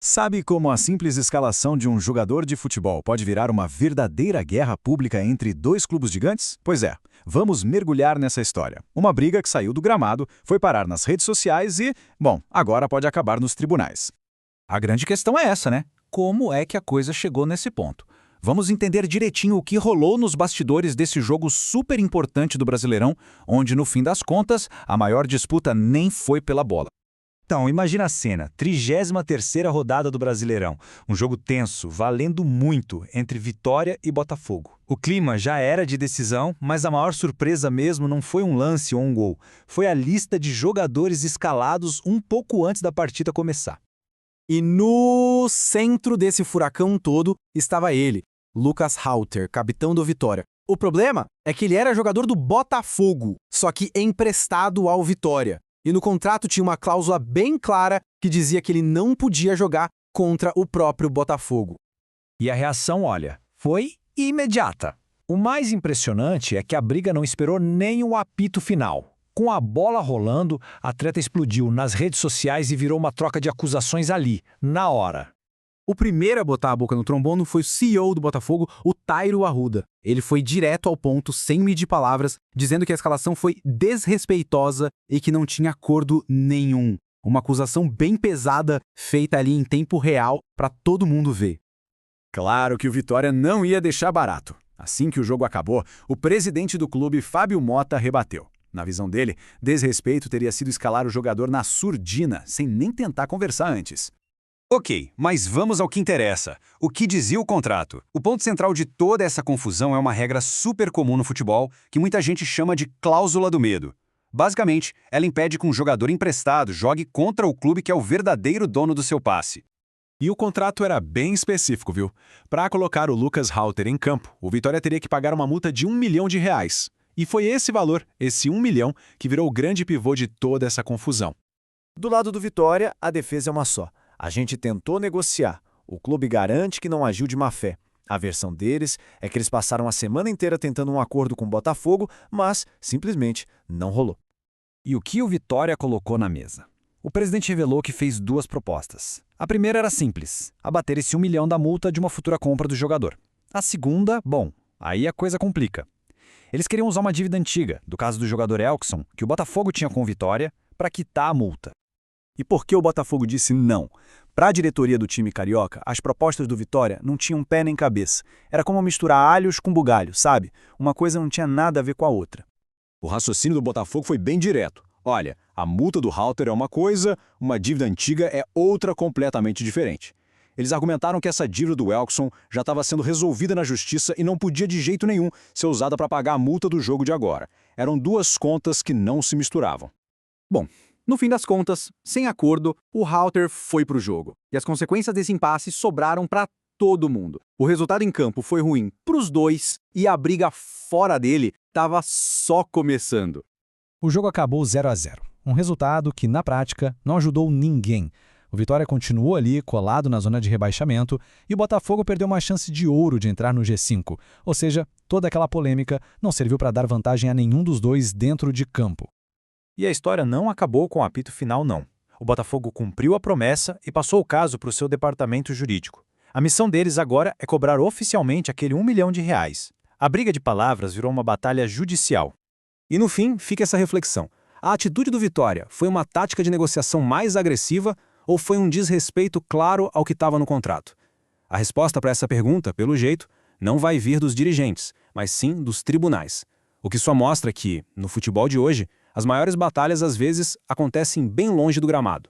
Sabe como a simples escalação de um jogador de futebol pode virar uma verdadeira guerra pública entre dois clubes gigantes? Pois é, vamos mergulhar nessa história. Uma briga que saiu do gramado, foi parar nas redes sociais e, bom, agora pode acabar nos tribunais. A grande questão é essa, né? Como é que a coisa chegou nesse ponto? Vamos entender direitinho o que rolou nos bastidores desse jogo super importante do Brasileirão, onde, no fim das contas, a maior disputa nem foi pela bola. Então, imagina a cena, 33ª rodada do Brasileirão. Um jogo tenso, valendo muito, entre Vitória e Botafogo. O clima já era de decisão, mas a maior surpresa mesmo não foi um lance ou um gol. Foi a lista de jogadores escalados um pouco antes da partida começar. E no centro desse furacão todo estava ele, Lucas Halter, capitão do Vitória. O problema é que ele era jogador do Botafogo, só que emprestado ao Vitória. E no contrato tinha uma cláusula bem clara que dizia que ele não podia jogar contra o próprio Botafogo. E a reação, olha, foi imediata. O mais impressionante é que a briga não esperou nem o apito final. Com a bola rolando, a treta explodiu nas redes sociais e virou uma troca de acusações ali, na hora. O primeiro a botar a boca no trombone foi o CEO do Botafogo, o Tairo Arruda. Ele foi direto ao ponto, sem medir palavras, dizendo que a escalação foi desrespeitosa e que não tinha acordo nenhum. Uma acusação bem pesada, feita ali em tempo real para todo mundo ver. Claro que o Vitória não ia deixar barato. Assim que o jogo acabou, o presidente do clube, Fábio Mota, rebateu. Na visão dele, desrespeito teria sido escalar o jogador na surdina, sem nem tentar conversar antes. Ok, mas vamos ao que interessa. O que dizia o contrato? O ponto central de toda essa confusão é uma regra super comum no futebol, que muita gente chama de cláusula do medo. Basicamente, ela impede que um jogador emprestado jogue contra o clube que é o verdadeiro dono do seu passe. E o contrato era bem específico, viu? Para colocar o Lucas Halter em campo, o Vitória teria que pagar uma multa de R$1 milhão. E foi esse valor, esse 1 milhão, que virou o grande pivô de toda essa confusão. Do lado do Vitória, a defesa é uma só. A gente tentou negociar. O clube garante que não agiu de má fé. A versão deles é que eles passaram a semana inteira tentando um acordo com o Botafogo, mas simplesmente não rolou. E o que o Vitória colocou na mesa? O presidente revelou que fez duas propostas. A primeira era simples, abater esse 1 milhão da multa de uma futura compra do jogador. A segunda, bom, aí a coisa complica. Eles queriam usar uma dívida antiga, do caso do jogador Elkson, que o Botafogo tinha com o Vitória, para quitar a multa. E por que o Botafogo disse não? Para a diretoria do time carioca, as propostas do Vitória não tinham pé nem cabeça. Era como misturar alhos com bugalho, sabe? Uma coisa não tinha nada a ver com a outra. O raciocínio do Botafogo foi bem direto. Olha, a multa do Halter é uma coisa, uma dívida antiga é outra completamente diferente. Eles argumentaram que essa dívida do Elkson já estava sendo resolvida na justiça e não podia de jeito nenhum ser usada para pagar a multa do jogo de agora. Eram duas contas que não se misturavam. Bom, no fim das contas, sem acordo, o Halter foi pro jogo. E as consequências desse impasse sobraram para todo mundo. O resultado em campo foi ruim pros dois e a briga fora dele estava só começando. O jogo acabou 0-0, um resultado que, na prática, não ajudou ninguém. O Vitória continuou ali, colado na zona de rebaixamento, e o Botafogo perdeu uma chance de ouro de entrar no G5, ou seja, toda aquela polêmica não serviu para dar vantagem a nenhum dos dois dentro de campo. E a história não acabou com o apito final, não. O Botafogo cumpriu a promessa e passou o caso para o seu departamento jurídico. A missão deles agora é cobrar oficialmente aquele R$1 milhão. A briga de palavras virou uma batalha judicial. E no fim, fica essa reflexão. A atitude do Vitória foi uma tática de negociação mais agressiva ou foi um desrespeito claro ao que estava no contrato? A resposta para essa pergunta, pelo jeito, não vai vir dos dirigentes, mas sim dos tribunais. O que só mostra que, no futebol de hoje, as maiores batalhas às vezes acontecem bem longe do gramado.